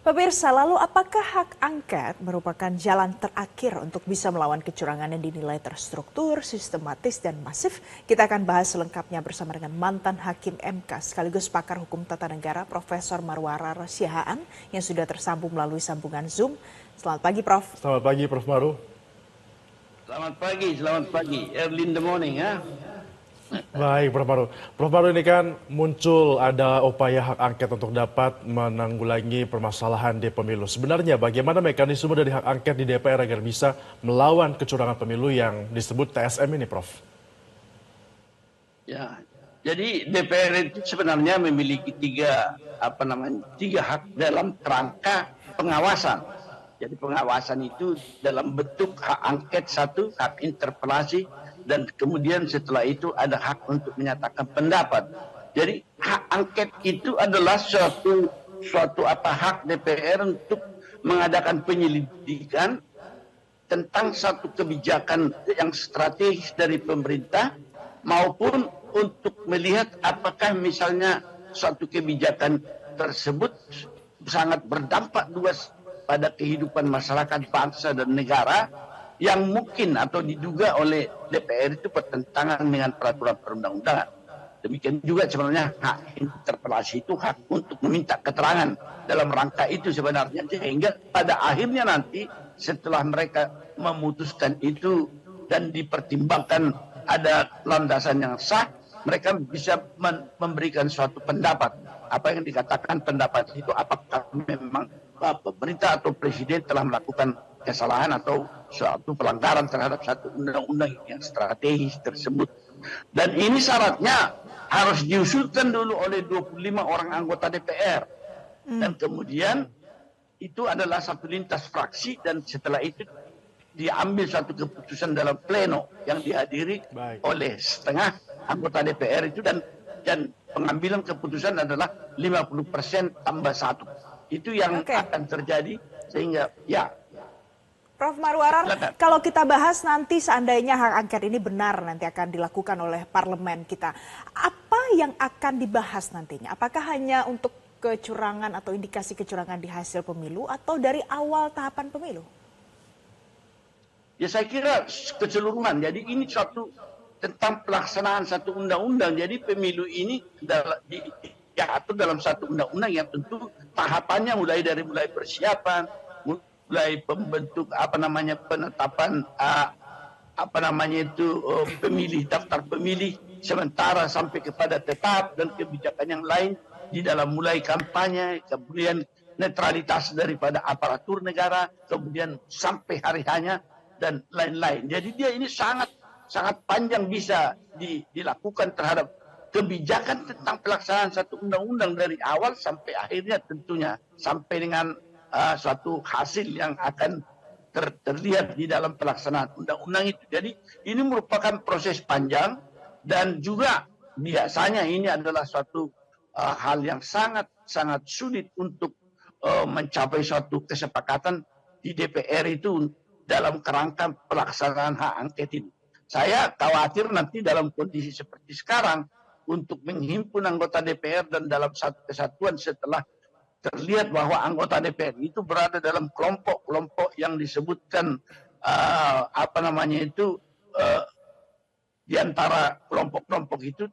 Pemirsa, lalu apakah hak angket merupakan jalan terakhir untuk bisa melawan kecurangan yang dinilai terstruktur, sistematis, dan masif? Kita akan bahas selengkapnya bersama dengan mantan Hakim MK sekaligus pakar hukum tata negara Profesor Marwarar Siahaan yang sudah tersambung melalui sambungan Zoom. Selamat pagi, Prof. Selamat pagi, Prof. Maru. Selamat pagi. Early in the morning, ya. Baik, Prof. Maru. Prof. Maru, ini kan muncul ada upaya hak angket untuk dapat menanggulangi permasalahan di pemilu. Sebenarnya bagaimana mekanisme dari hak angket di DPR agar bisa melawan kecurangan pemilu yang disebut TSM ini, Prof? Ya, jadi DPR itu sebenarnya memiliki tiga hak dalam kerangka pengawasan. Jadi pengawasan itu dalam bentuk hak angket satu, hak interpelasi, dan kemudian setelah itu ada hak untuk menyatakan pendapat. Jadi hak angket itu adalah suatu hak DPR untuk mengadakan penyelidikan tentang satu kebijakan yang strategis dari pemerintah maupun untuk melihat apakah misalnya suatu kebijakan tersebut sangat berdampak luas pada kehidupan masyarakat, bangsa, dan negara yang mungkin atau diduga oleh DPR itu bertentangan dengan peraturan perundang-undangan. Demikian juga sebenarnya hak interpelasi itu hak untuk meminta keterangan dalam rangka itu sebenarnya, sehingga pada akhirnya nanti setelah mereka memutuskan itu dan dipertimbangkan ada landasan yang sah, mereka bisa memberikan suatu pendapat. Apa yang dikatakan pendapat itu, apakah memang pemerintah atau presiden telah melakukan kesalahan atau suatu pelanggaran terhadap satu undang-undang yang strategis tersebut. Dan ini syaratnya harus diusulkan dulu oleh 25 orang anggota DPR. Dan kemudian itu adalah satu lintas fraksi, dan setelah itu diambil satu keputusan dalam pleno yang dihadiri oleh setengah anggota DPR itu, dan pengambilan keputusan adalah 50% tambah 1. Itu yang akan terjadi, sehingga ya. Prof. Marwarar, kalau kita bahas nanti seandainya hak angket ini benar nanti akan dilakukan oleh parlemen kita, apa yang akan dibahas nantinya? Apakah hanya untuk kecurangan atau indikasi kecurangan di hasil pemilu atau dari awal tahapan pemilu? Ya, saya kira keseluruhan. Jadi ini suatu tentang pelaksanaan satu undang-undang. Jadi pemilu ini diatur dalam satu undang-undang yang tentu tahapannya mulai persiapan, mulai pembentuk penetapan pemilih, daftar pemilih sementara sampai kepada tetap, dan kebijakan yang lain di dalam mulai kampanye, kemudian netralitas daripada aparatur negara, kemudian sampai hari hanya dan lain-lain. Jadi dia ini sangat panjang bisa dilakukan terhadap kebijakan tentang pelaksanaan satu undang-undang dari awal sampai akhirnya, tentunya sampai dengan suatu hasil yang akan terlihat di dalam pelaksanaan undang-undang itu. Jadi ini merupakan proses panjang, dan juga biasanya ini adalah suatu hal yang sangat sulit untuk mencapai suatu kesepakatan di DPR itu dalam kerangka pelaksanaan hak angket ini. Saya khawatir nanti dalam kondisi seperti sekarang untuk menghimpun anggota DPR dan dalam satu kesatuan setelah terlihat bahwa anggota DPR itu berada dalam kelompok-kelompok yang disebutkan di antara kelompok-kelompok itu,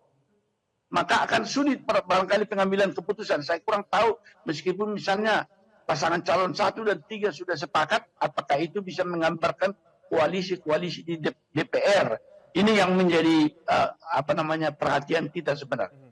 maka akan sulit barangkali pengambilan keputusan. Saya kurang tahu, meskipun misalnya pasangan calon 1 dan 3 sudah sepakat, apakah itu bisa menggambarkan koalisi-koalisi di DPR. Ini yang menjadi perhatian kita sebenarnya.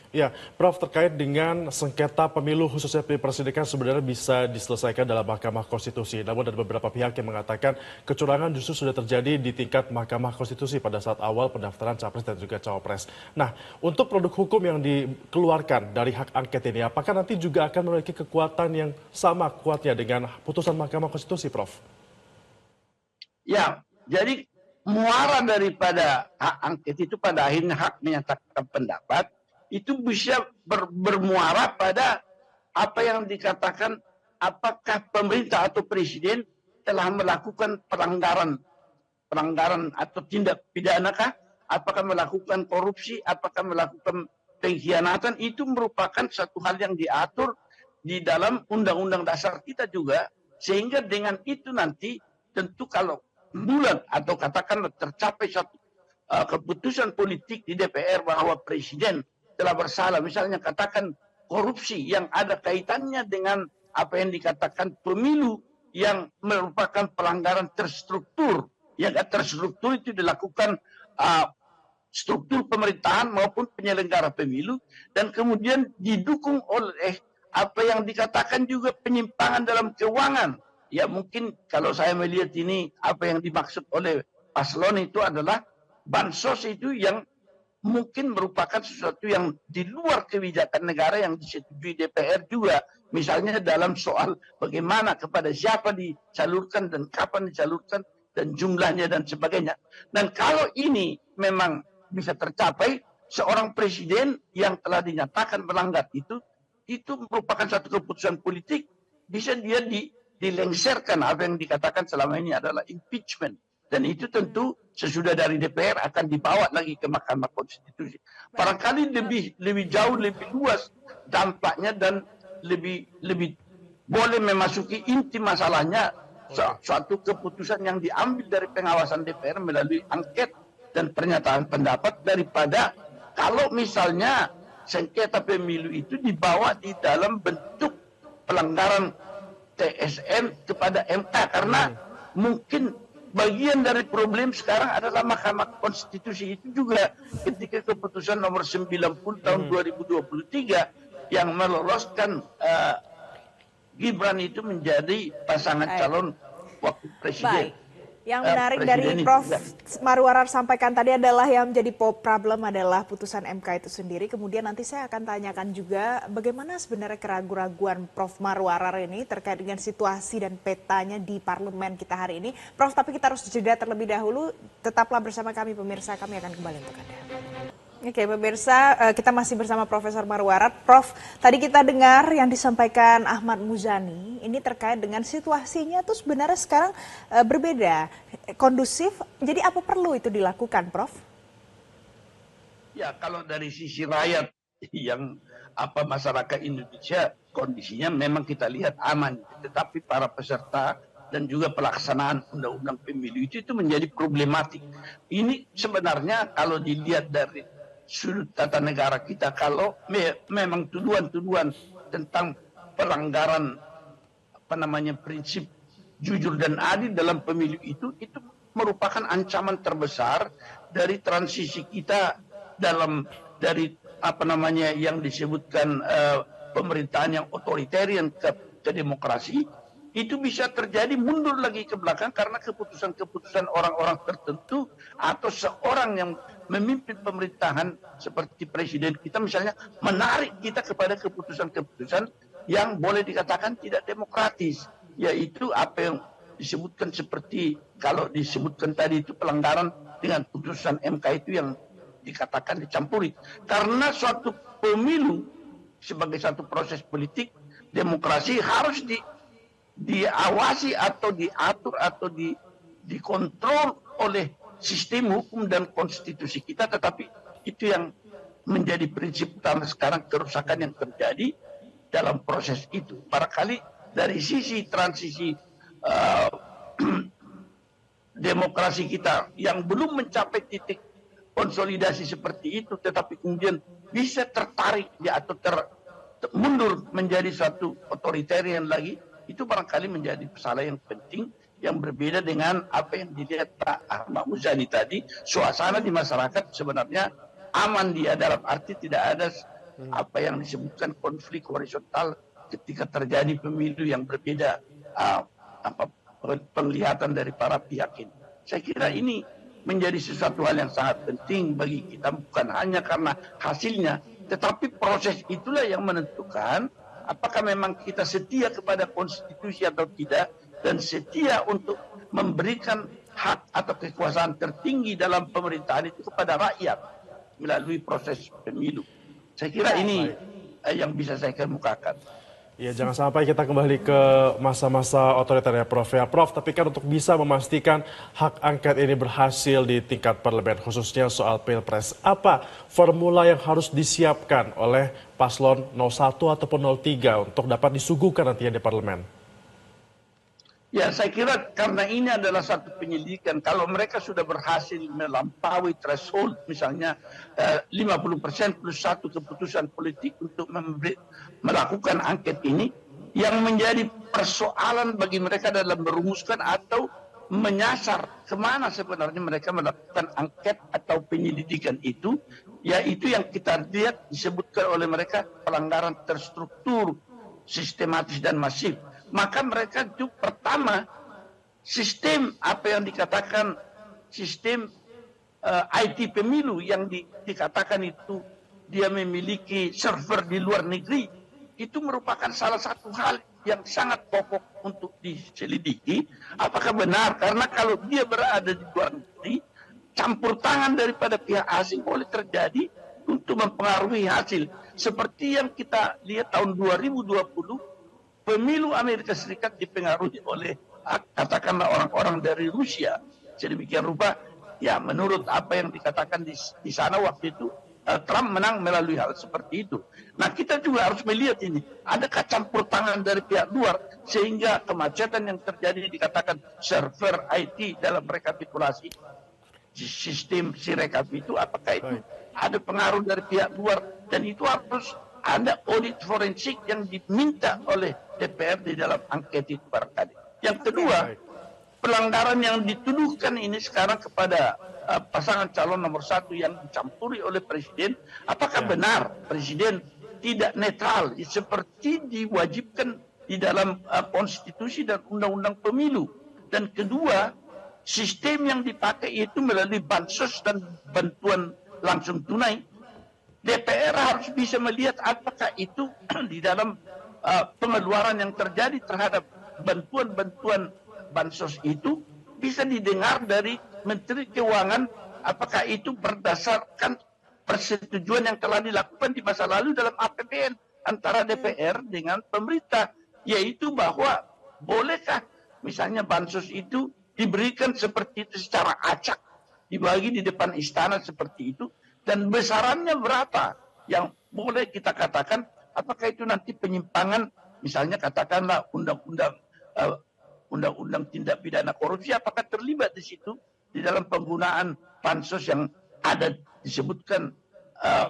Ya, Prof, terkait dengan sengketa pemilu khususnya Pilpres ini kan sebenarnya bisa diselesaikan dalam Mahkamah Konstitusi. Namun ada beberapa pihak yang mengatakan kecurangan justru sudah terjadi di tingkat Mahkamah Konstitusi pada saat awal pendaftaran Capres dan juga Cawapres. Nah, untuk produk hukum yang dikeluarkan dari hak angket ini, apakah nanti juga akan memiliki kekuatan yang sama kuatnya dengan putusan Mahkamah Konstitusi, Prof? Ya, jadi muara daripada hak angket itu pada akhirnya hak menyatakan pendapat, itu bisa bermuara pada apa yang dikatakan apakah pemerintah atau presiden telah melakukan pelanggaran atau tindak pidana kah, apakah melakukan korupsi, apakah melakukan pengkhianatan. Itu merupakan satu hal yang diatur di dalam undang-undang dasar kita juga, sehingga dengan itu nanti tentu kalau bulan atau katakanlah tercapai satu keputusan politik di DPR bahwa presiden telah bersalah, misalnya katakan korupsi yang ada kaitannya dengan apa yang dikatakan pemilu yang merupakan pelanggaran terstruktur, yang terstruktur itu dilakukan struktur pemerintahan maupun penyelenggara pemilu, dan kemudian didukung oleh apa yang dikatakan juga penyimpangan dalam keuangan. Ya mungkin kalau saya melihat ini apa yang dimaksud oleh paslon itu adalah bansos itu yang mungkin merupakan sesuatu yang di luar kebijakan negara yang disetujui DPR juga. Misalnya dalam soal bagaimana kepada siapa disalurkan dan kapan disalurkan dan jumlahnya dan sebagainya. Dan kalau ini memang bisa tercapai, seorang presiden yang telah dinyatakan melanggar itu merupakan satu keputusan politik, bisa dia dilengserkan. Apa yang dikatakan selama ini adalah impeachment. Dan itu tentu sesudah dari DPR akan dibawa lagi ke Mahkamah Konstitusi. Barangkali lebih jauh, lebih luas dampaknya dan lebih boleh memasuki inti masalahnya, suatu keputusan yang diambil dari pengawasan DPR melalui angket dan pernyataan pendapat, daripada kalau misalnya sengketa pemilu itu dibawa di dalam bentuk pelanggaran TSN kepada MK, karena mungkin bagian dari problem sekarang adalah Mahkamah Konstitusi itu juga ketika keputusan nomor 90 tahun 2023 yang meloloskan Gibran itu menjadi pasangan calon wakil presiden. Baik. Yang menarik dari Prof. Marwarar sampaikan tadi adalah yang menjadi problem adalah putusan MK itu sendiri. Kemudian nanti saya akan tanyakan juga bagaimana sebenarnya keraguan-raguan Prof. Marwarar ini terkait dengan situasi dan petanya di parlemen kita hari ini. Prof, tapi kita harus jeda terlebih dahulu. Tetaplah bersama kami pemirsa, kami akan kembali untuk Anda. Oke pemirsa, kita masih bersama Profesor Marwarar. Prof, tadi kita dengar yang disampaikan Ahmad Muzani, ini terkait dengan situasinya tuh sebenarnya sekarang berbeda, kondusif, jadi apa perlu itu dilakukan, Prof? Ya, kalau dari sisi rakyat yang masyarakat Indonesia, kondisinya memang kita lihat aman, tetapi para peserta dan juga pelaksanaan undang-undang pemilu itu menjadi problematik. Ini sebenarnya kalau dilihat dari sudut tata negara kita, kalau memang tuduhan-tuduhan tentang pelanggaran prinsip jujur dan adil dalam pemilu itu merupakan ancaman terbesar dari transisi kita dari yang disebutkan pemerintahan yang otoritarian ke demokrasi. Itu bisa terjadi mundur lagi ke belakang karena keputusan-keputusan orang-orang tertentu atau seorang yang memimpin pemerintahan seperti presiden kita misalnya menarik kita kepada keputusan-keputusan yang boleh dikatakan tidak demokratis, yaitu apa yang disebutkan seperti kalau disebutkan tadi itu pelanggaran dengan putusan MK itu yang dikatakan dicampuri. Karena suatu pemilu sebagai satu proses politik demokrasi harus diawasi atau diatur atau dikontrol oleh sistem hukum dan konstitusi kita, tetapi itu yang menjadi prinsip utama sekarang, kerusakan yang terjadi dalam proses itu. Barangkali dari sisi transisi demokrasi kita yang belum mencapai titik konsolidasi seperti itu, tetapi kemudian bisa tertarik atau mundur menjadi suatu otoritarian lagi, itu barangkali menjadi masalah yang penting yang berbeda dengan apa yang dilihat Pak Ahmad Muzani tadi. Suasana di masyarakat sebenarnya aman, dia dalam arti tidak ada apa yang disebutkan konflik horizontal ketika terjadi pemilu yang berbeda penglihatan dari para pihak ini. Saya kira ini menjadi sesuatu hal yang sangat penting bagi kita, bukan hanya karena hasilnya, tetapi proses itulah yang menentukan apakah memang kita setia kepada konstitusi atau tidak, dan setia untuk memberikan hak atau kekuasaan tertinggi dalam pemerintahan itu kepada rakyat melalui proses pemilu. Saya kira ini yang bisa saya kemukakan. Ya, jangan sampai kita kembali ke masa-masa otoriter ya, Prof. Ya, Prof, tapi kan untuk bisa memastikan hak angket ini berhasil di tingkat parlemen, khususnya soal Pilpres, apa formula yang harus disiapkan oleh paslon 01 ataupun 03 untuk dapat disuguhkan nantinya di parlemen? Ya, saya kira karena ini adalah satu penyelidikan. Kalau mereka sudah berhasil melampaui threshold, misalnya 50% plus satu keputusan politik untuk melakukan angket ini, yang menjadi persoalan bagi mereka dalam merumuskan atau menyasar kemana sebenarnya mereka melakukan angket atau penyelidikan itu, yaitu yang kita lihat disebutkan oleh mereka pelanggaran terstruktur, sistematis dan masif. Maka mereka itu pertama sistem apa yang dikatakan sistem IT pemilu yang dikatakan itu dia memiliki server di luar negeri, itu merupakan salah satu hal yang sangat pokok untuk diselidiki. Apakah benar? Karena kalau dia berada di luar negeri, campur tangan daripada pihak asing boleh terjadi untuk mempengaruhi hasil. Seperti yang kita lihat tahun 2020, pemilu Amerika Serikat dipengaruhi oleh katakanlah orang-orang dari Rusia. Sedemikian rupa, ya menurut apa yang dikatakan di sana waktu itu, Trump menang melalui hal seperti itu. Nah, kita juga harus melihat ini, adakah campur tangan dari pihak luar sehingga kemacetan yang terjadi dikatakan server IT dalam rekapitulasi sistem Sirekap itu, apakah itu ada pengaruh dari pihak luar, dan itu harus ada audit forensik yang diminta oleh DPR di dalam angket itu barangkali. Yang kedua, pelanggaran yang dituduhkan ini sekarang kepada pasangan calon nomor 1 yang dicampuri oleh presiden, apakah benar presiden tidak netral seperti diwajibkan di dalam konstitusi dan undang-undang pemilu. Dan kedua, sistem yang dipakai itu melalui bansos dan bantuan langsung tunai. DPR harus bisa melihat apakah itu di dalam pengeluaran yang terjadi terhadap bantuan-bantuan bansos itu bisa didengar dari Menteri Keuangan, apakah itu berdasarkan persetujuan yang telah dilakukan di masa lalu dalam APBN antara DPR dengan pemerintah, yaitu bahwa bolehkah misalnya bansos itu diberikan seperti itu secara acak, dibagi di depan istana seperti itu, dan besarannya berapa yang boleh kita katakan, apakah itu nanti penyimpangan, misalnya katakanlah undang-undang tindak pidana korupsi, apakah terlibat di situ di dalam penggunaan bansos yang ada disebutkan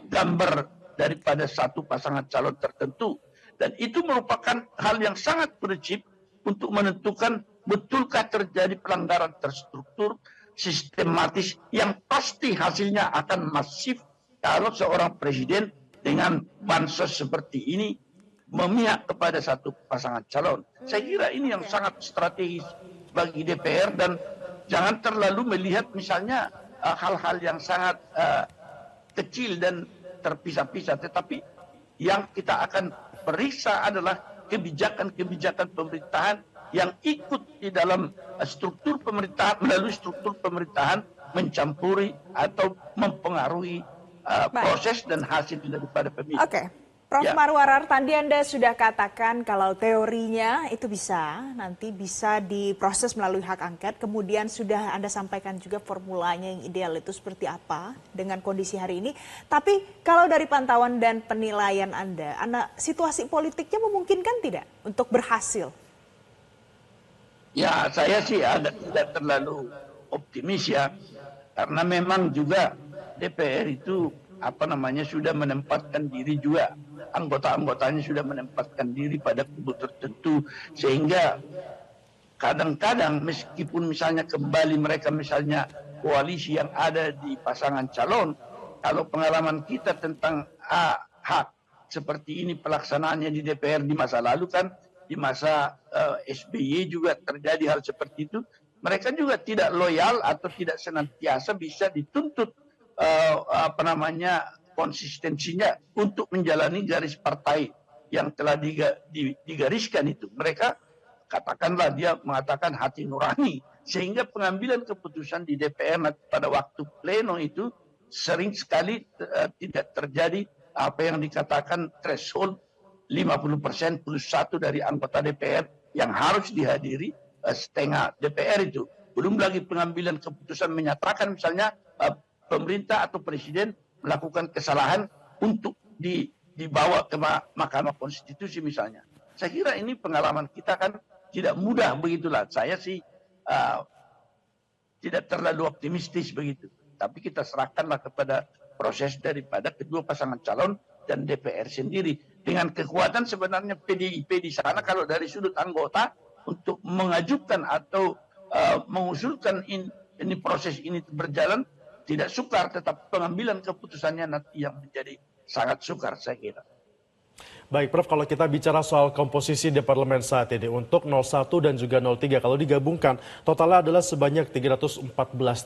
gambar daripada satu pasangan calon tertentu. Dan itu merupakan hal yang sangat prinsip untuk menentukan betulkah terjadi pelanggaran terstruktur, sistematis, yang pasti hasilnya akan masif kalau seorang presiden dengan bansos seperti ini memihak kepada satu pasangan calon. Saya kira ini yang sangat strategis bagi DPR, dan jangan terlalu melihat misalnya hal-hal yang sangat kecil dan terpisah-pisah, tetapi yang kita akan periksa adalah kebijakan-kebijakan pemerintahan yang ikut di dalam struktur pemerintahan, melalui struktur pemerintahan mencampuri atau mempengaruhi proses dan hasil daripada pemilu. Oke. Prof. Ya. Marwarar, tadi Anda sudah katakan kalau teorinya itu nanti bisa diproses melalui hak angket, kemudian sudah Anda sampaikan juga formulanya yang ideal itu seperti apa dengan kondisi hari ini. Tapi kalau dari pantauan dan penilaian Anda situasi politiknya memungkinkan tidak untuk berhasil? Ya, saya sih tidak terlalu optimis ya, karena memang juga DPR itu sudah menempatkan diri juga, anggota-anggotanya sudah menempatkan diri pada kubu tertentu, sehingga kadang-kadang meskipun misalnya kembali mereka misalnya koalisi yang ada di pasangan calon, kalau pengalaman kita tentang hak seperti ini pelaksanaannya di DPR di masa lalu kan, di masa SBY juga terjadi hal seperti itu, mereka juga tidak loyal atau tidak senantiasa bisa dituntut konsistensinya untuk menjalani garis partai yang telah digariskan itu. Mereka katakanlah dia mengatakan hati nurani, sehingga pengambilan keputusan di DPR pada waktu pleno itu sering sekali tidak terjadi apa yang dikatakan threshold 50% plus 1 dari anggota DPR yang harus dihadiri setengah DPR itu. Belum lagi pengambilan keputusan menyatakan misalnya pemerintah atau presiden melakukan kesalahan untuk dibawa ke Mahkamah Konstitusi misalnya. Saya kira ini pengalaman kita kan tidak mudah begitulah. Saya sih tidak terlalu optimistis begitu. Tapi kita serahkanlah kepada proses daripada kedua pasangan calon dan DPR sendiri. Dengan kekuatan sebenarnya PDIP di sana kalau dari sudut anggota untuk mengajukan atau mengusulkan ini proses ini berjalan tidak sukar, tetap pengambilan keputusannya nanti yang menjadi sangat sukar saya kira. Baik, Prof, kalau kita bicara soal komposisi di parlemen saat ini, untuk 01 dan juga 03, kalau digabungkan, totalnya adalah sebanyak 314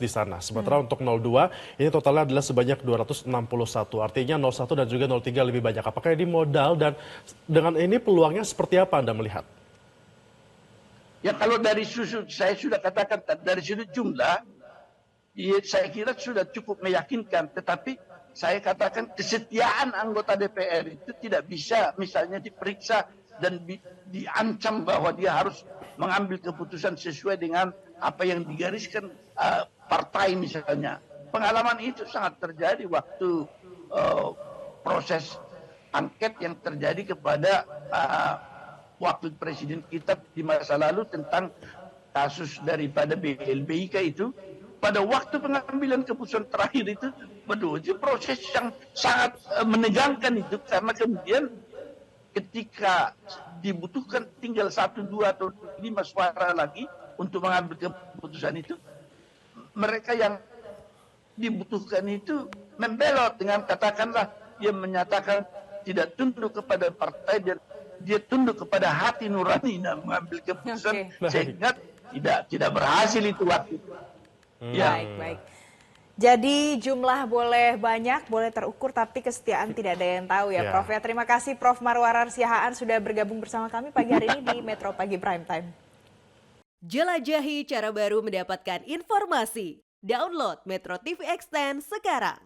di sana. Sementara untuk 02, ini totalnya adalah sebanyak 261. Artinya 01 dan juga 03 lebih banyak. Apakah ini modal dan dengan ini peluangnya seperti apa Anda melihat? Ya kalau dari sudut, saya sudah katakan dari sudut jumlah, ya, saya kira sudah cukup meyakinkan. Tetapi saya katakan kesetiaan anggota DPR itu tidak bisa misalnya diperiksa dan diancam bahwa dia harus mengambil keputusan sesuai dengan apa yang digariskan partai misalnya. Pengalaman itu sangat terjadi waktu proses angket yang terjadi kepada wakil presiden kita di masa lalu tentang kasus daripada BLBIK itu. Pada waktu pengambilan keputusan terakhir itu, itu proses yang sangat menegangkan itu karena kemudian ketika dibutuhkan tinggal 1, 2 atau 5 suara lagi untuk mengambil keputusan itu, mereka yang dibutuhkan itu membelot dengan katakanlah dia menyatakan tidak tunduk kepada partai dan dia tunduk kepada hati nurani dan mengambil keputusan sehingga tidak berhasil itu waktu itu. Ya. Baik. Jadi jumlah boleh banyak, boleh terukur, tapi kesetiaan tidak ada yang tahu ya, Prof. Ya, terima kasih Prof. Marwarar Siahaan sudah bergabung bersama kami pagi hari ini di Metro Pagi Prime Time. Jelajahi cara baru mendapatkan informasi. Download Metro TV Extend sekarang.